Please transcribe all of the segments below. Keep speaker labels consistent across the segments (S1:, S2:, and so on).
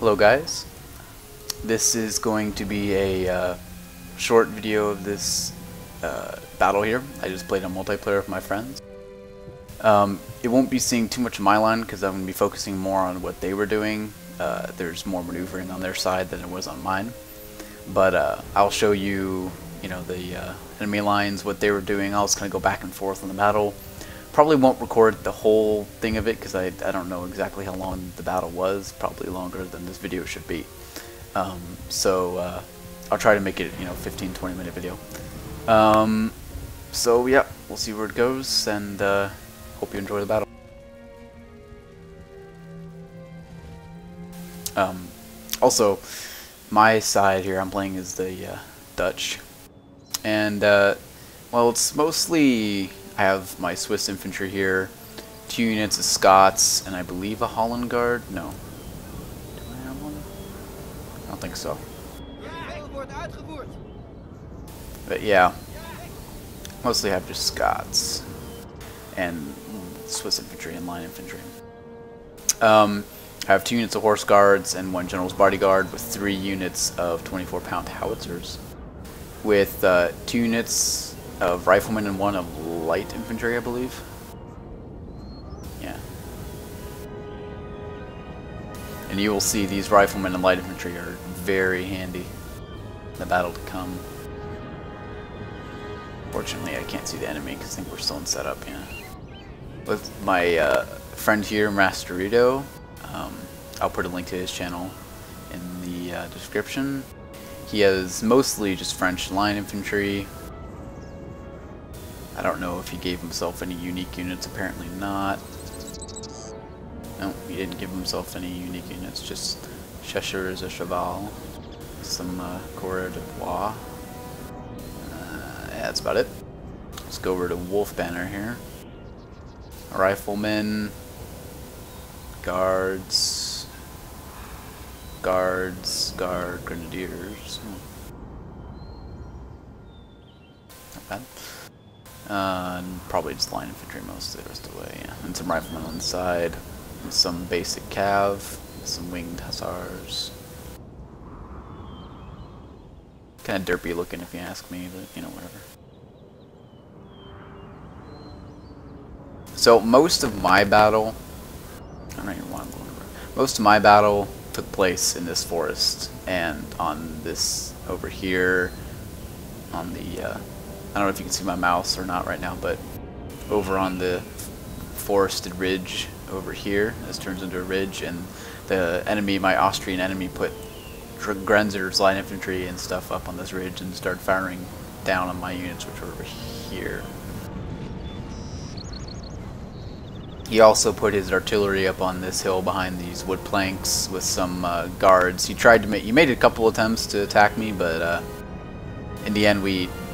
S1: Hello guys, this is going to be a short video of this battle here. I just played a multiplayer with my friends. It won't be seeing too much of my line because I'm going to be focusing more on what they were doing. There's more maneuvering on their side than it was on mine. But I'll show you, the enemy lines, what they were doing. I'll just kind of go back and forth on the battle. Probably won't record the whole thing of it because I don't know exactly how long the battle was. Probably longer than this video should be. So I'll try to make it 15-20 minute video. So yeah, we'll see where it goes, and hope you enjoy the battle. Also, my side here I'm playing is the Dutch, and well, it's mostly I have my Swiss infantry here, 2 units of Scots, and I believe a Holland Guard. No, do I have one? I don't think so. But yeah, mostly have just Scots and Swiss infantry and line infantry. I have 2 units of horse guards and 1 general's bodyguard with 3 units of 24-pound howitzers, with 2 units of riflemen and 1 of light infantry, I believe. Yeah. And you will see these riflemen and light infantry are very handy in the battle to come. Fortunately, I can't see the enemy because I think we're still in setup. Yeah. With my friend here, Masterito, I'll put a link to his channel in the description. He has mostly just French line infantry. I don't know if he gave himself any unique units, apparently not. No, he didn't give himself any unique units, just Cheshires a Cheval, some Coureurs de Bois. Yeah, that's about it. Let's go over to Wolf Banner here. Riflemen, guards, grenadiers. Not bad. And probably just line infantry most of the rest of the way, yeah. And some riflemen on the side, and some basic cav, some winged hussars. Kind of derpy looking if you ask me, but whatever. So most of my battle, I don't even want to go over. Most of my battle took place in this forest and on this over here, on the I don't know if you can see my mouse or not right now, but over on the forested ridge over here, this turns into a ridge, and the enemy, my Austrian enemy, put Grenzer's line infantry and stuff up on this ridge and started firing down on my units, which were over here. He also put his artillery up on this hill behind these wood planks with some guards. He made a couple attempts to attack me, but in the end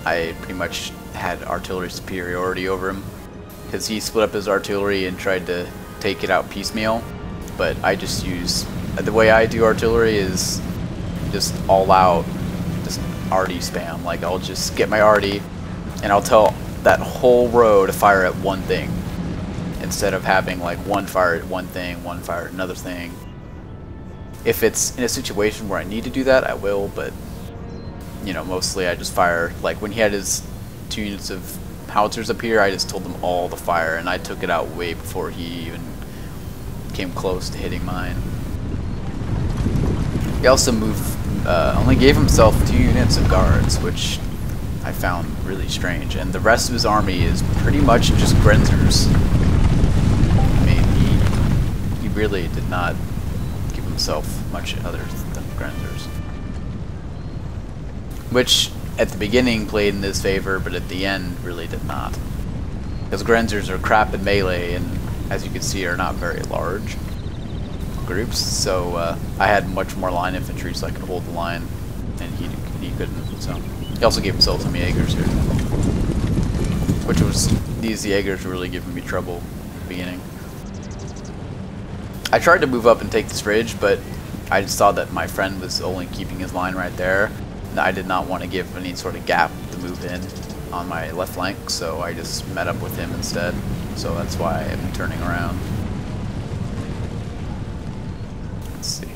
S1: I pretty much had artillery superiority over him, because he split up his artillery and tried to take it out piecemeal. But I just use, the way I do artillery is just all out, just arty spam. Like, I'll just get my arty and I'll tell that whole row to fire at one thing, instead of having like one fire at one thing, one fire at another thing. If it's in a situation where I need to do that, I will, but mostly I just fire. Like when he had his 2 units of howitzers up here, I just told them all to fire, and I took it out way before he even came close to hitting mine. He also only gave himself 2 units of guards, which I found really strange, and the rest of his army is pretty much just Grenzers. I mean, he really did not give himself much other than Grenzers, which at the beginning played in his favor, but at the end really did not. Because Grenzers are crap in melee, and as you can see are not very large groups, so I had much more line infantry so I could hold the line, and he couldn't. So he also gave himself some Jaegers here, which was, these Jaegers were really giving me trouble at the beginning. I tried to move up and take this ridge, but I just saw that my friend was only keeping his line right there. I did not want to give any sort of gap to move in on my left flank, so I just met up with him instead. So that's why I'm turning around. Let's see.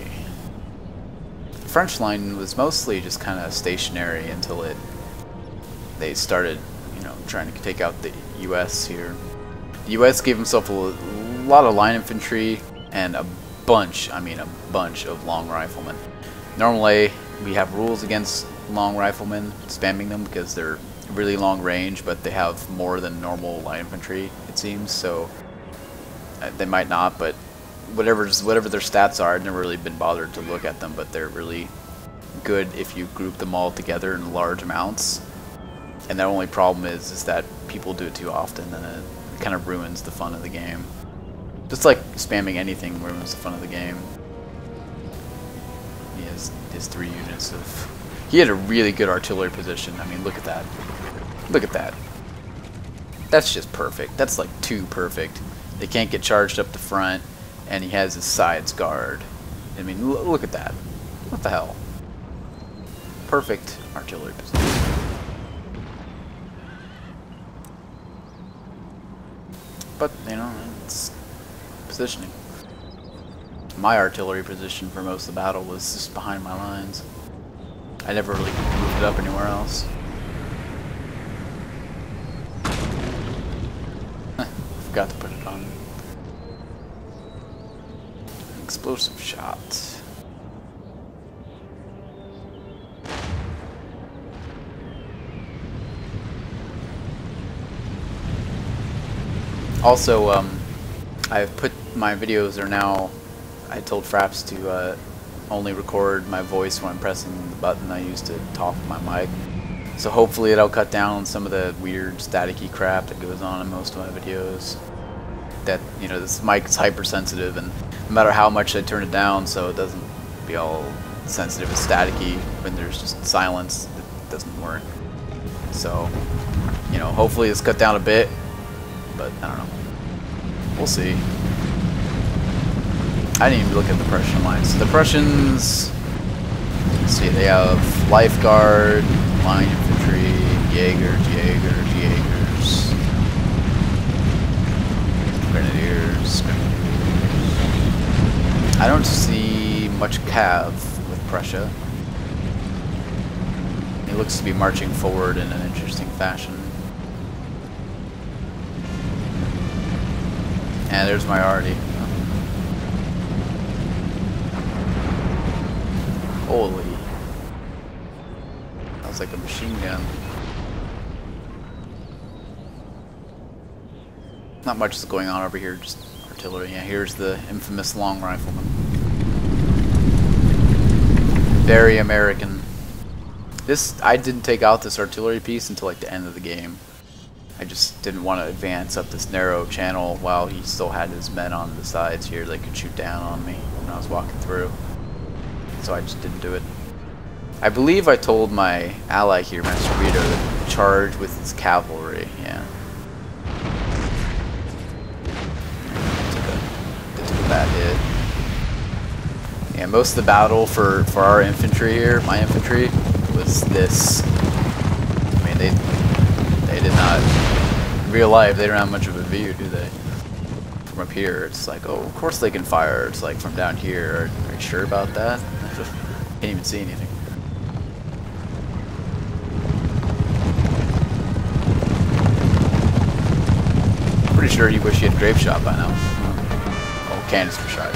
S1: French line was mostly just kind of stationary until they started, you know, trying to take out the U.S. here. The U.S. gave himself a lot of line infantry and a bunch, I mean a bunch of long riflemen. Normally we have rules against long riflemen, spamming them because they're really long range, but they have more than normal light infantry, it seems, so they might not, but whatever their stats are, I've never really been bothered to look at them, but they're really good if you group them all together in large amounts. And the only problem is that people do it too often, and it kind of ruins the fun of the game. Just like spamming anything ruins the fun of the game. He has his 3 units of... He had a really good artillery position. I mean, look at that. Look at that. That's just perfect. That's like too perfect. They can't get charged up the front, and he has his sides guard. I mean, look at that. What the hell? Perfect artillery position. But, you know, it's positioning. My artillery position for most of the battle was just behind my lines. I never really moved it up anywhere else. Forgot to put it on. Explosive shot. Also, I've put my videos are now. I told Fraps to only record my voice when I'm pressing the button I use to talk with my mic. So hopefully it'll cut down on some of the weird staticky crap that goes on in most of my videos. That, you know, this mic is hypersensitive, and no matter how much I turn it down so it doesn't be all sensitive and staticky when there's just silence, it doesn't work. So, you know, hopefully it's cut down a bit, but I don't know. We'll see. I didn't even look at the Prussian lines. So the Prussians, let's see, they have Lifeguard, Line Infantry, Jaegers, Grenadiers. I don't see much cav with Prussia. He looks to be marching forward in an interesting fashion. And there's my arty. Holy. That was like a machine gun. Not much is going on over here, just artillery. Yeah, here's the infamous long rifleman. Very American. I didn't take out this artillery piece until like the end of the game. I just didn't want to advance up this narrow channel while he still had his men on the sides here that could shoot down on me when I was walking through. So I just didn't do it. I believe I told my ally here, Master Rito, to charge with his cavalry. Yeah. They took a bad hit. Yeah, most of the battle for our infantry here, my infantry, was this. I mean, they did not, in real life, they don't have much of a view, do they? From up here, it's like, oh, of course they can fire. It's like from down here. Are you sure about that? Can't even see anything. Pretty sure you wish you had grape shot by now. Oh, canister shot.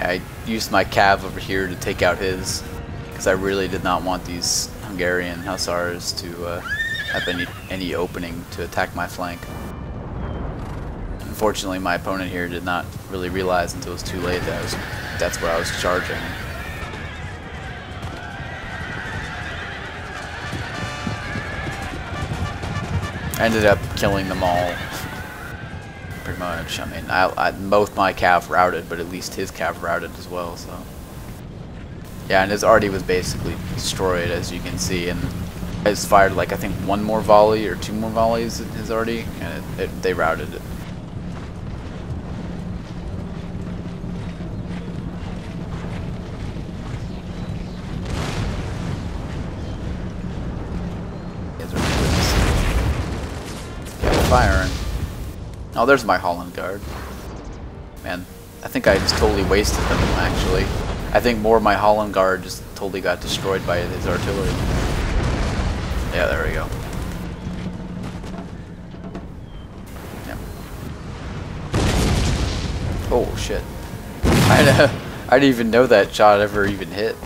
S1: I used my cav over here to take out his, because I really did not want these Hungarian hussars to have any opening to attack my flank. Unfortunately, my opponent here did not really realize until it was too late that that's where I was charging. I ended up killing them all. Pretty much. I mean, both my cav routed, but at least his cav routed as well, so. Yeah, and his arty was basically destroyed, as you can see, and It's fired like I think one more volley or two more volleys is already, and they routed it. Firing. Oh, there's my Holland Guard. Man, I think I just totally wasted them, actually. I think more of my Holland Guard just totally got destroyed by his artillery. Yeah, there we go. Yep. Oh, shit. I didn't even know that shot ever even hit.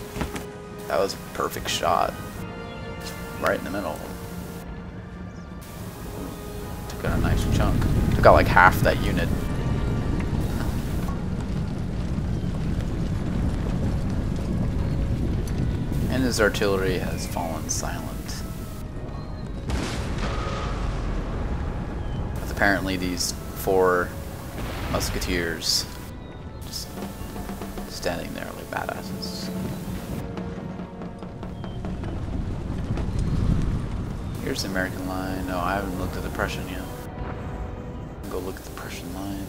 S1: That was a perfect shot. Right in the middle. Got a nice chunk. Took out like half that unit. And his artillery has fallen silent. With apparently these 4 musketeers just standing there like badasses. Here's the American line. No, I haven't looked at the Prussian yet. Go look at the Prussian line.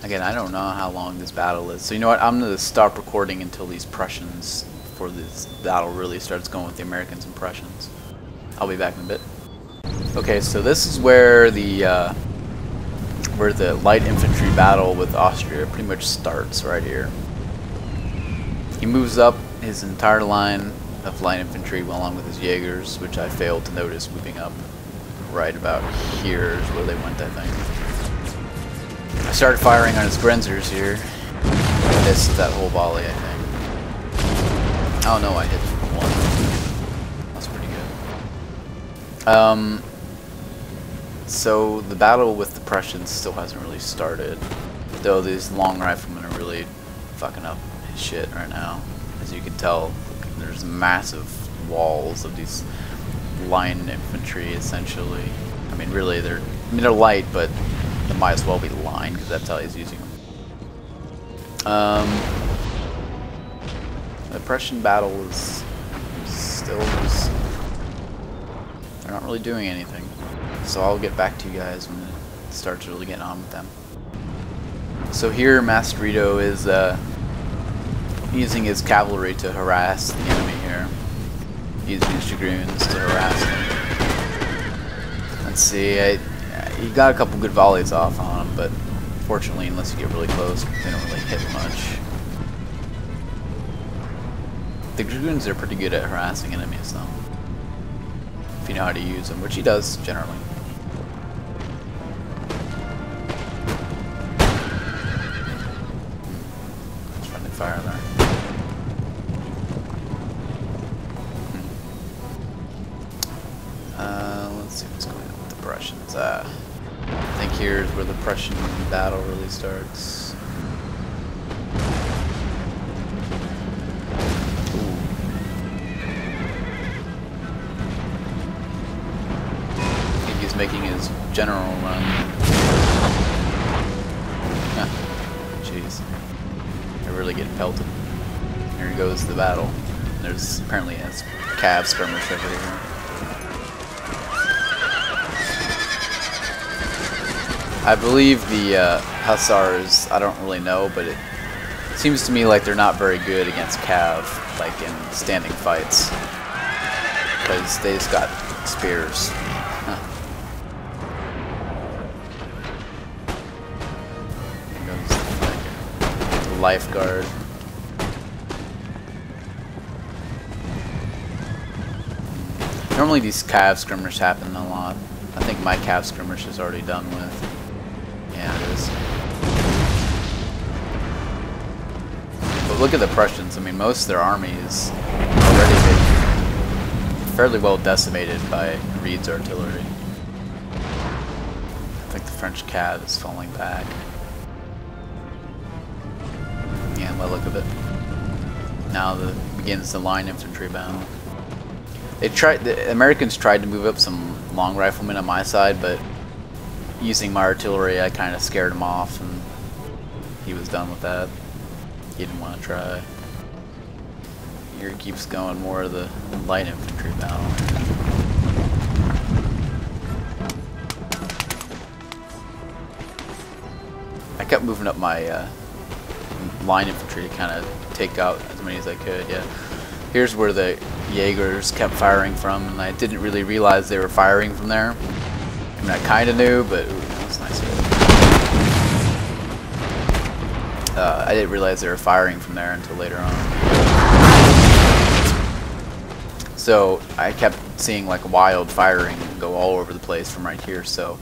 S1: Again, I don't know how long this battle is. So you know what? I'm going to stop recording until these Prussians, before this battle really starts going with the Americans and Prussians. I'll be back in a bit. Okay, so this is where the light infantry battle with Austria pretty much starts right here. He moves up his entire line of light infantry along with his Jaegers, which I failed to notice moving up right about here is where they went, I think. I started firing on his Grenzers here. I missed that whole volley, I think. Oh no, I hit one. That's pretty good. So the battle with the Prussians still hasn't really started, though these long riflemen are really fucking up his shit right now. As you can tell, there's massive walls of these line infantry, essentially. I mean, really, they're light, but they might as well be line, because that's how he's using them. The Prussian battle is still just... they're not really doing anything. So I'll get back to you guys when it starts really getting on with them. So here, Masterito is using his cavalry to harass the enemy here. Using his dragoons to harass him. Let's see, he got a couple good volleys off on him, but fortunately, unless you get really close, they don't really hit much. The dragoons are pretty good at harassing enemies, though. If you know how to use them, which he does, generally. Friendly fire there. Let's see what's going on with the Prussians. I think here's where the Prussian battle really starts. Ooh. I think he's making his general run. Jeez. They're really getting pelted. Here goes the battle. There's apparently a cav skirmish over here. I believe the Hussars, I don't really know, but it seems to me like they're not very good against cav, like in standing fights, because they just got spears. Huh. Here goes the lifeguard. Normally these cav skirmishes happen a lot. I think my cav skirmish is already done with. Yeah, it is. But look at the Prussians. I mean, most of their army is already been fairly well decimated by Reed's artillery. I think the French cav is falling back. Yeah, by the look of it. Now begins the line infantry battle. The Americans tried to move up some long riflemen on my side, but using my artillery, I kind of scared him off, and he was done with that. He didn't want to try. Here keeps going more of the light infantry battle. I kept moving up my line infantry to kind of take out as many as I could. Yeah, here's where the Jaegers kept firing from, and I didn't really realize they were firing from there. I mean, I kind of knew, but ooh, that was nice. I didn't realize they were firing from there until later on. So I kept seeing like wild firing go all over the place from right here. So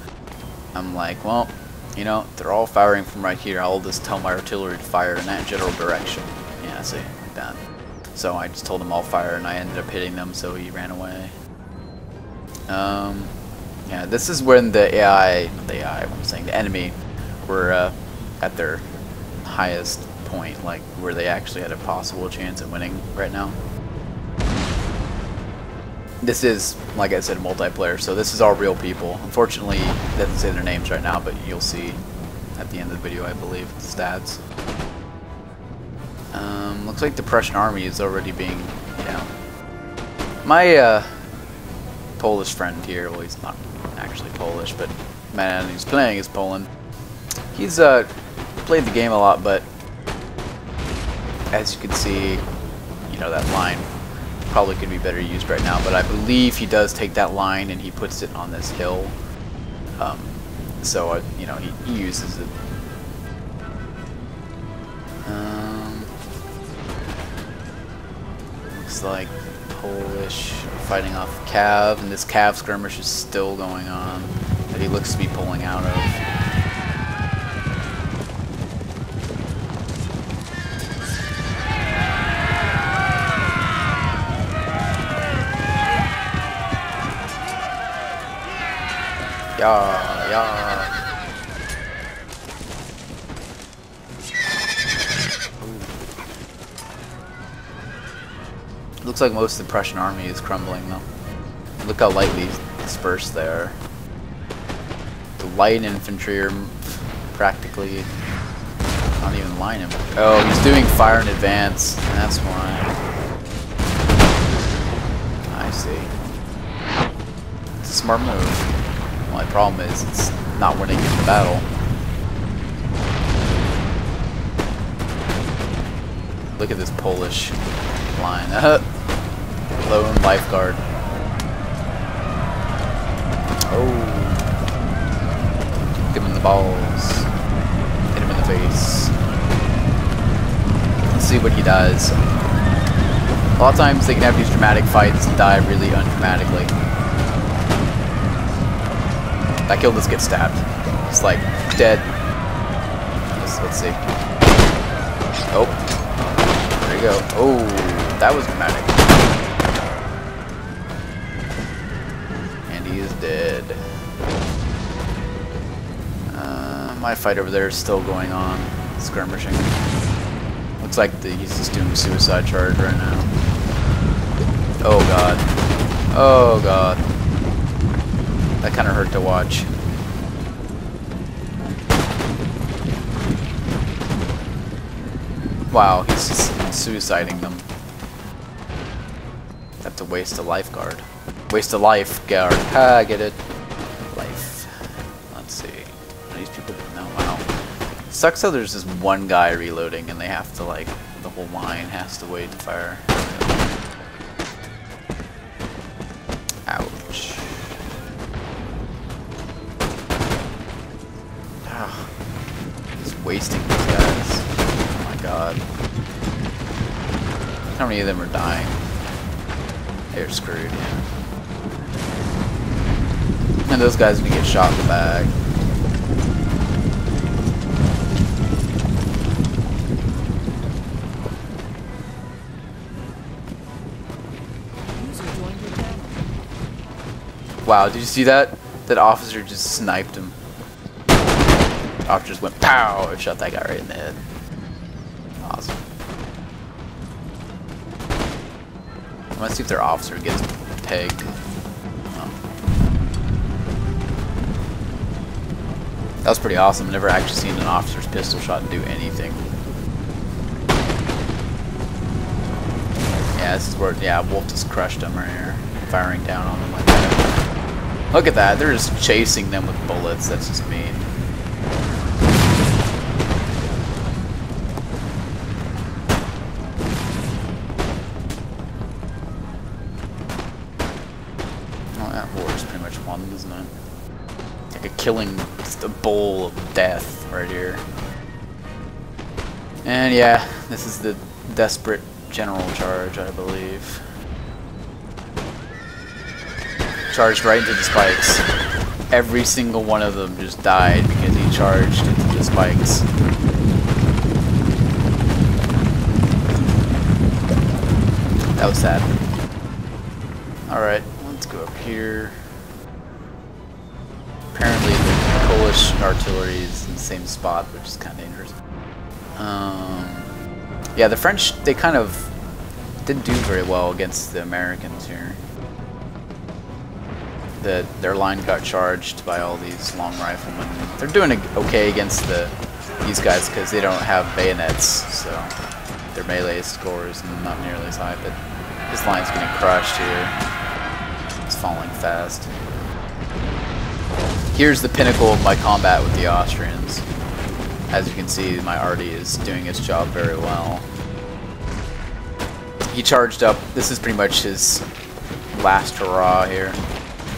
S1: I'm like, well, you know, they're all firing from right here. I'll just tell my artillery to fire in that general direction. Yeah, see, like that. So I just told him all fire, and I ended up hitting them, so he ran away. Yeah, this is when the the enemy were at their highest point, like where they actually had a possible chance at winning right now. This is, like I said, multiplayer, so this is all real people. Unfortunately, it doesn't say their names right now, but you'll see at the end of the video, I believe, the stats. Looks like the Prussian army is already being, my Polish friend here, well, he's not actually Polish, but man who's playing is Poland. He's played the game a lot, but as you can see, you know, that line probably could be better used right now, but I believe he does take that line and he puts it on this hill. So you know, he uses it. Looks like Polish fighting off Cav, and this Cav skirmish is still going on that he looks to be pulling out of. Yeah, yeah. Looks like most of the Prussian army is crumbling though. Look how lightly dispersed they are. The light infantry are practically not even line infantry. Oh, he's doing fire in advance. That's why. I see. It's a smart move. The only problem is it's not winning in the battle. Look at this Polish line. Lone lifeguard. Oh. Hit him in the balls. Hit him in the face. Let's see what he does. A lot of times they can have these dramatic fights and die really undramatically. That kill just gets stabbed. It's like dead. Let's see. Oh. There you go. Oh, that was dramatic. And he is dead. My fight over there is still going on. Skirmishing. Looks like he's just doing a suicide charge right now. Oh god. Oh god. That kind of hurt to watch. Wow, he's just suiciding them. Have to waste a lifeguard. Waste a lifeguard. Ha, I get it. Life. Let's see. These people no, wow. Sucks how there's just one guy reloading and they have to, like, the whole line has to wait to fire. Ouch. He's wasting these guys. Oh my god. How many of them are dying? They're screwed, yeah. And those guys are gonna get shot in the back. Wow, did you see that? That officer just sniped him. Officer just went pow and shot that guy right in the head. Awesome. Let's see if their officer gets pegged. Oh. That was pretty awesome. Never actually seen an officer's pistol shot do anything. Yeah, Yeah, this is where, yeah, Wolf just crushed them right here. Firing down on them like that. Look at that, they're just chasing them with bullets. That's just mean. Well, that war is pretty much won, isn't it? Like a killing, just a bowl of death right here. And yeah, this is the desperate general charge, I believe. Charged right into the spikes. Every single one of them just died because he charged into the spikes. That was sad. Alright, let's go up here. Apparently the Polish artillery is in the same spot, which is kind of dangerous. Yeah, the French, they kind of didn't do very well against the Americans here. Their line got charged by all these long riflemen. They're doing okay against these guys because they don't have bayonets, so their melee score is not nearly as high, but this line's getting crushed here. It's falling fast. Here's the pinnacle of my combat with the Austrians. As you can see, my arty is doing his job very well. He charged up. This is pretty much his last hurrah here.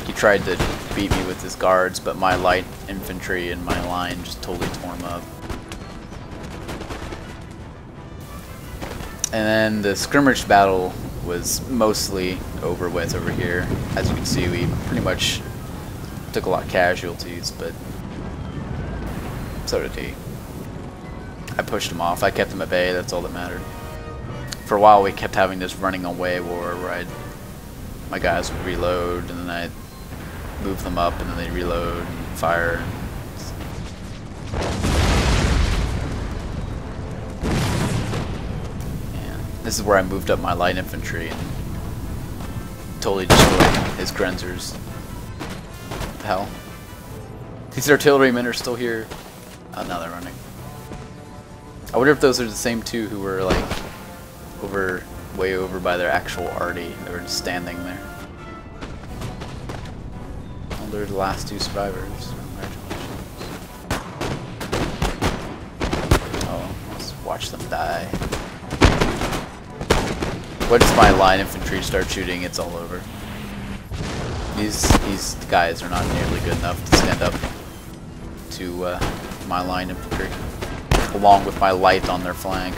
S1: He tried to beat me with his guards, but my light infantry and my line just totally tore him up. And then the skirmish battle was mostly over with over here. As you can see, we pretty much took a lot of casualties, but so did he. I pushed him off. I kept him at bay. That's all that mattered. For a while, we kept having this running away war where my guys would reload, and then I'd move them up, and then they'd reload and fire. And this is where I moved up my light infantry and totally destroyed his Grenzers. What the hell? These artillerymen are still here. Oh, now they're running. I wonder if those are the same two who were like way over by their actual arty. They were just standing there. Well, they're the last two survivors. Congratulations. Oh, let's watch them die. Once my line infantry start shooting, it's all over. These guys are not nearly good enough to stand up to my line infantry, along with my light on their flank.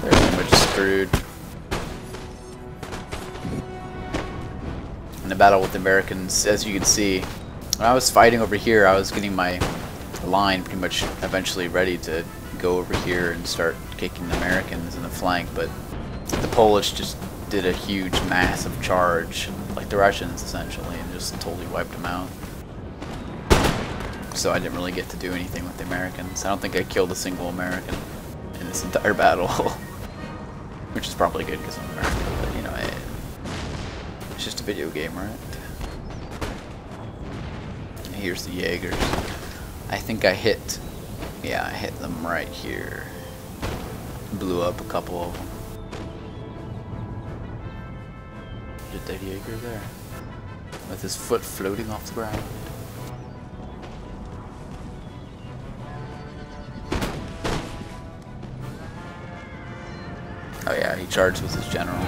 S1: They're pretty much screwed. In the battle with the Americans, as you can see, when I was fighting over here, I was getting my line pretty much eventually ready to go over here and start kicking the Americans in the flank, but the Polish just did a huge, massive charge, like the Russians essentially, and just totally wiped them out. So I didn't really get to do anything with the Americans. I don't think I killed a single American in this entire battle. Which is probably good because I'm American, but you know, it's just a video game, right? And here's the Jaegers. I think I hit, yeah, I hit them right here. Blew up a couple of them. Did that Jaeger there? With his foot floating off the ground. Oh yeah, he charged with his general.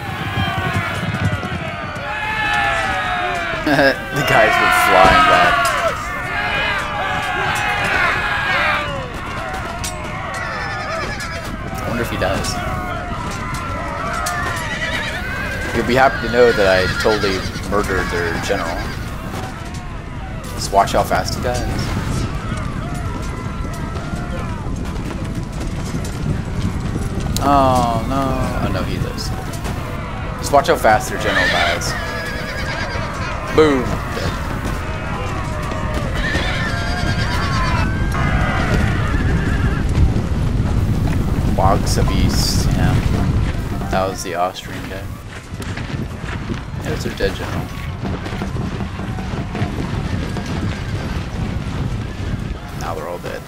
S1: The guys were flying back. I wonder if he does. You'll be happy to know that I totally murdered their general. Just watch how fast he dies. Oh no. Oh no, he lives. Just watch how fast their general dies. Boom. Dead. Wagsabis, yeah. That was the Austrian guy. Yeah, it's their dead general. Now they're all dead.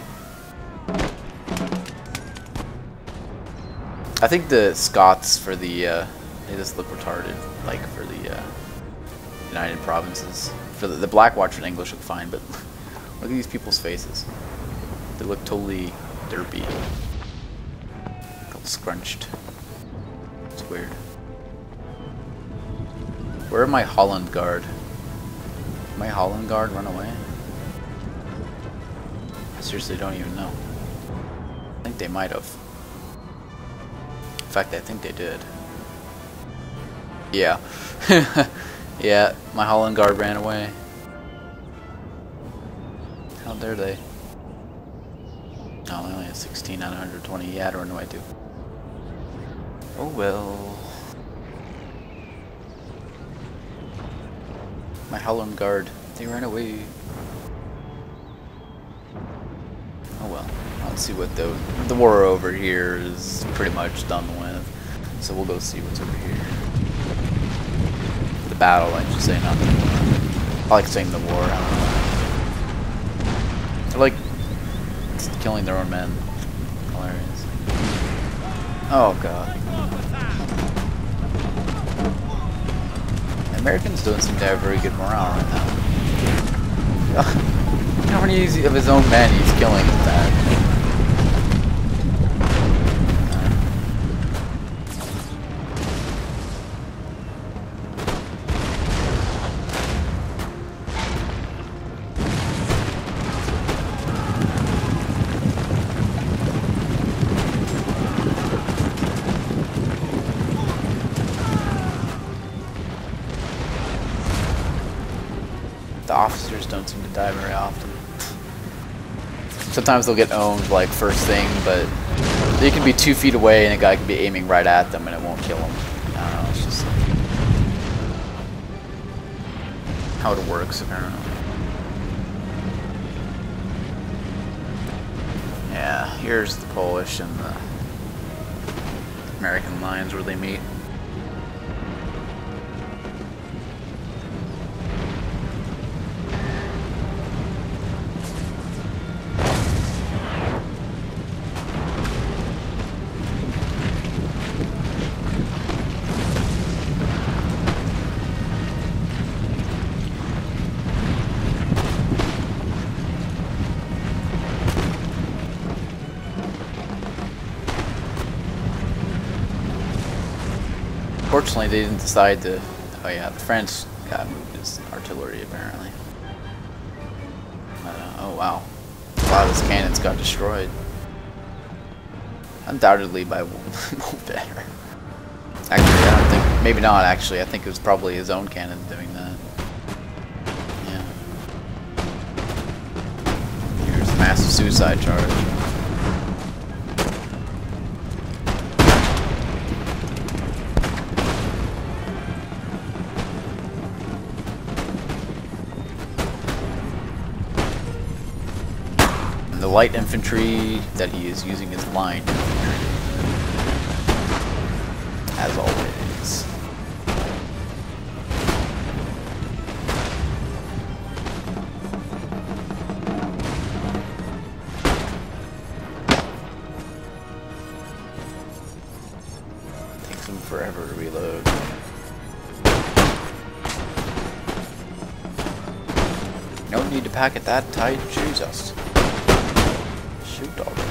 S1: I think the Scots for the they just look retarded, like for the United Provinces. For the Black Watch in English look fine, but look at these people's faces. They look totally derpy. Scrunched. It's weird. Where are my Holland Guard? Did my Holland Guard run away? I seriously don't even know. I think they might have. In fact, I think they did. Yeah. Yeah, my Holland Guard ran away. How dare they? Oh, they only have 16 out of 120. Yeah, I don't know what to do. Oh well. My Holland Guard, they ran away. Oh well. Let's see what the war over here is pretty much done with. So we'll go see what's over here. The battle, I should say, not the war. I like saying the war. I don't know. They're like killing their own men. Hilarious. Oh god. The Americans don't seem to have very good morale right now. How many of his own men he's killing with that? The officers don't seem to die very often. Sometimes they'll get owned like first thing, but they can be 2 feet away and a guy can be aiming right at them and it won't kill them. I don't know, it's just how it works apparently. Yeah, here's the Polish and the American lines where they meet. Fortunately, they didn't decide to. Oh yeah, the French got moved his artillery apparently. Oh wow, a lot of his cannons got destroyed. Undoubtedly by Wolfbetter. Actually, I don't think. Maybe not. Actually, I think it was probably his own cannon doing that. Yeah. Here's the massive suicide charge. The light infantry that he is using is line infantry, as always. Takes him forever to reload. No need to pack it that tight, Jesus. Shoot already.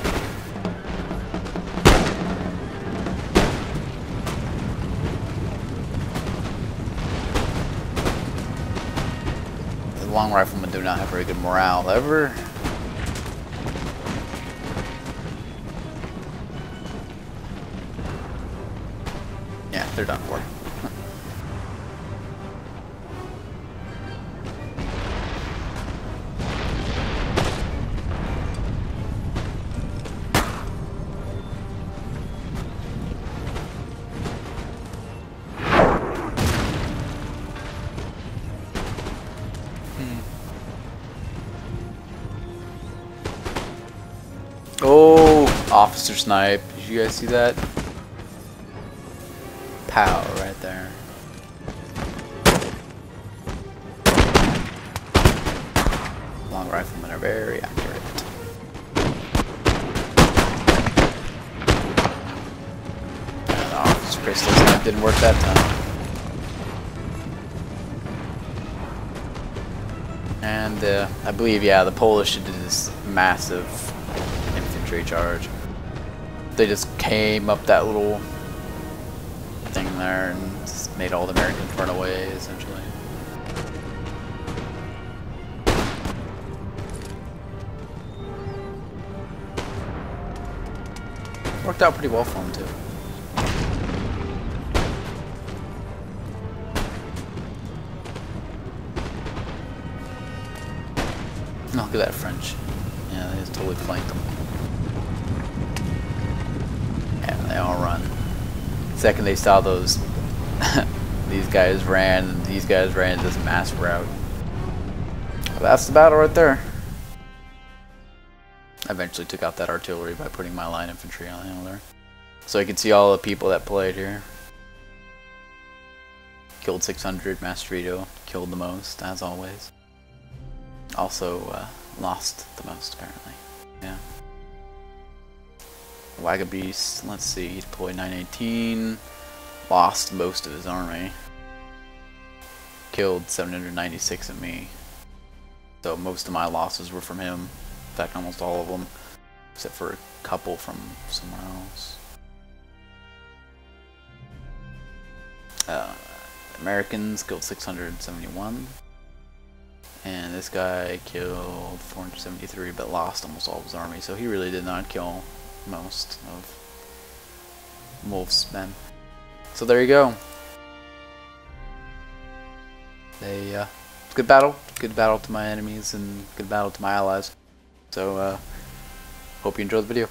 S1: The long riflemen do not have very good morale ever. Yeah, they're done for. Oh, officer snipe. Did you guys see that? Pow, right there. Long riflemen are very accurate. Crystal Snap didn't work that time. And I believe, yeah, the Polish did this massive infantry charge. They just came up that little thing there and just made all the Americans run away, essentially. Worked out pretty well for him, too. Look at that French. Yeah, they just totally flanked them. Yeah, they all run. The second they saw those, these guys ran, and these guys ran this mass route. Well, that's the battle right there. I eventually took out that artillery by putting my line infantry on the hill there. So you can see all the people that played here. Killed 600, Mastrito killed the most, as always. Also lost the most, apparently. Yeah. Wagabeast, let's see, he deployed 918, lost most of his army. Killed 796 of me. So most of my losses were from him. In fact, almost all of them, except for a couple from somewhere else. Americans killed 671. And this guy killed 473, but lost almost all of his army, so he really did not kill most of Wolf's men. So there you go. Good battle to my enemies and good battle to my allies. So hope you enjoyed the video.